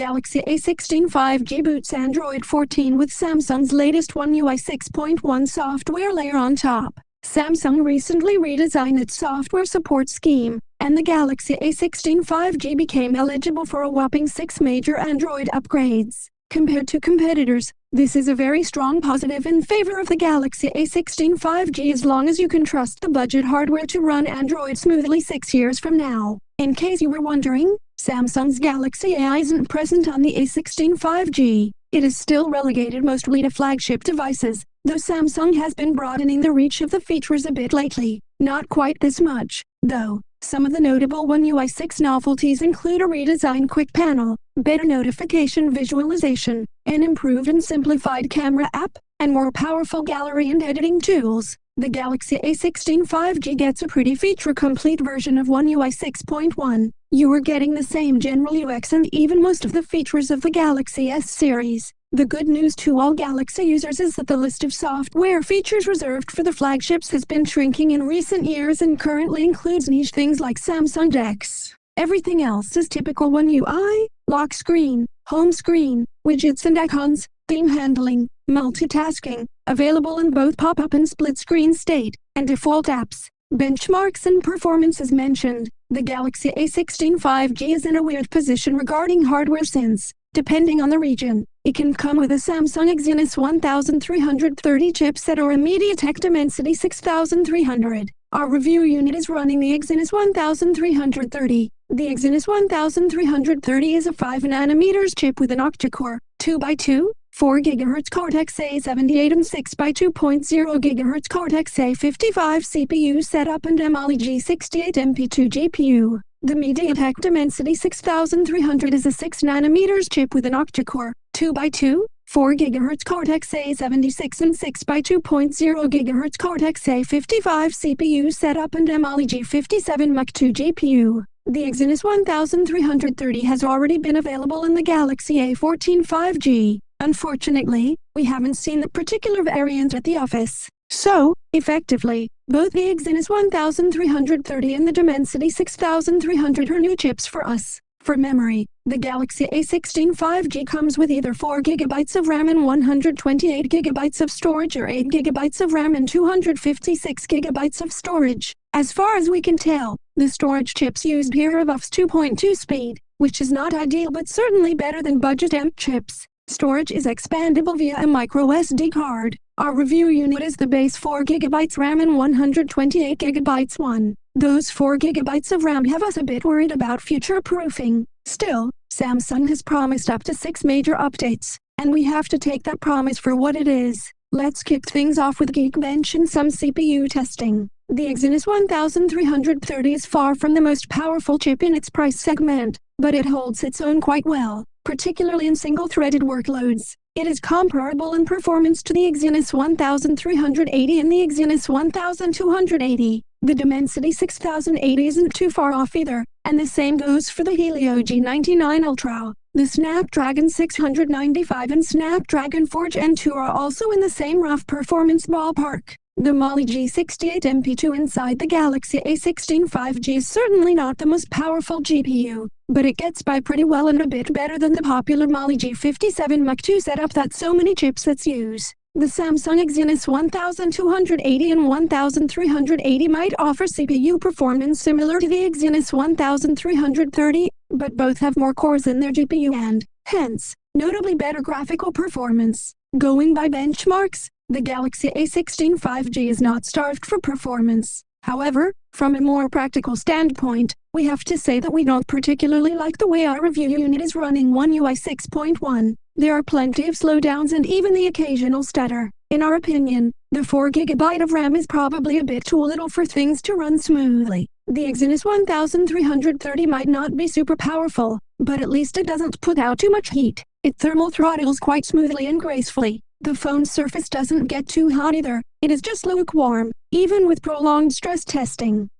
Galaxy A16 5G boots Android 14 with Samsung's latest One UI 6.1 software layer on top. Samsung recently redesigned its software support scheme, and the Galaxy A16 5G became eligible for a whopping 6 major Android upgrades. Compared to competitors, this is a very strong positive in favor of the Galaxy A16 5G as long as you can trust the budget hardware to run Android smoothly 6 years from now. In case you were wondering, Samsung's Galaxy A isn't present on the A16 5G. It is still relegated mostly to flagship devices, though Samsung has been broadening the reach of the features a bit lately. Not quite this much, though. Some of the notable One UI 6 novelties include a redesigned quick panel, better notification visualization, an improved and simplified camera app, and more powerful gallery and editing tools. The Galaxy A16 5G gets a pretty feature-complete version of One UI 6.1. You are getting the same general UX and even most of the features of the Galaxy S series. The good news to all Galaxy users is that the list of software features reserved for the flagships has been shrinking in recent years and currently includes niche things like Samsung DeX. Everything else is typical One UI: lock screen, home screen, widgets and icons, theme handling, multitasking, available in both pop-up and split-screen state, and default apps. Benchmarks and performance as mentioned, the Galaxy A16 5G is in a weird position regarding hardware since, depending on the region, it can come with a Samsung Exynos 1330 chipset or a MediaTek Dimensity 6300. Our review unit is running the Exynos 1330. The Exynos 1330 is a 5nm chip with an octa-core, 2x2, 4 GHz Cortex-A78 and 6x2.0 GHz Cortex-A55 CPU setup and Mali G68 MP2 GPU. The MediaTek Dimensity 6300 is a 6nm chip with an octa-core, 2x2, 4 GHz Cortex-A76 and 6x2.0 GHz Cortex-A55 CPU setup and Mali G57 Mach2 GPU. The Exynos 1330 has already been available in the Galaxy A14 5G. Unfortunately, we haven't seen the particular variant at the office. So, effectively, both the Exynos 1330 and the Dimensity 6300 are new chips for us. For memory, the Galaxy A16 5G comes with either 4GB of RAM and 128GB of storage or 8GB of RAM and 256GB of storage. As far as we can tell, the storage chips used here are UFS 2.2 speed, which is not ideal but certainly better than budget EMP chips. Storage is expandable via a microSD card. Our review unit is the base 4GB RAM and 128GB one. Those 4GB of RAM have us a bit worried about future-proofing. Still, Samsung has promised up to 6 major updates, and we have to take that promise for what it is. Let's kick things off with Geekbench and some CPU testing. The Exynos 1330 is far from the most powerful chip in its price segment, but it holds its own quite well, particularly in single-threaded workloads. It is comparable in performance to the Exynos 1380 and the Exynos 1280. The Dimensity 6080 isn't too far off either, and the same goes for the Helio G99 Ultra. The Snapdragon 695 and Snapdragon 4 Gen 2 are also in the same rough performance ballpark. The Mali G68 MP2 inside the Galaxy A16 5G is certainly not the most powerful GPU, but it gets by pretty well and a bit better than the popular Mali G57 Mach2 setup that so many chipsets use. The Samsung Exynos 1280 and 1380 might offer CPU performance similar to the Exynos 1330, but both have more cores in their GPU and, hence, notably better graphical performance. Going by benchmarks, the Galaxy A16 5G is not starved for performance. However, from a more practical standpoint, we have to say that we don't particularly like the way our review unit is running One UI 6.1. There are plenty of slowdowns and even the occasional stutter. In our opinion, the 4GB of RAM is probably a bit too little for things to run smoothly. The Exynos 1330 might not be super powerful, but at least it doesn't put out too much heat. It thermal throttles quite smoothly and gracefully. The phone's surface doesn't get too hot either. It is just lukewarm, even with prolonged stress testing.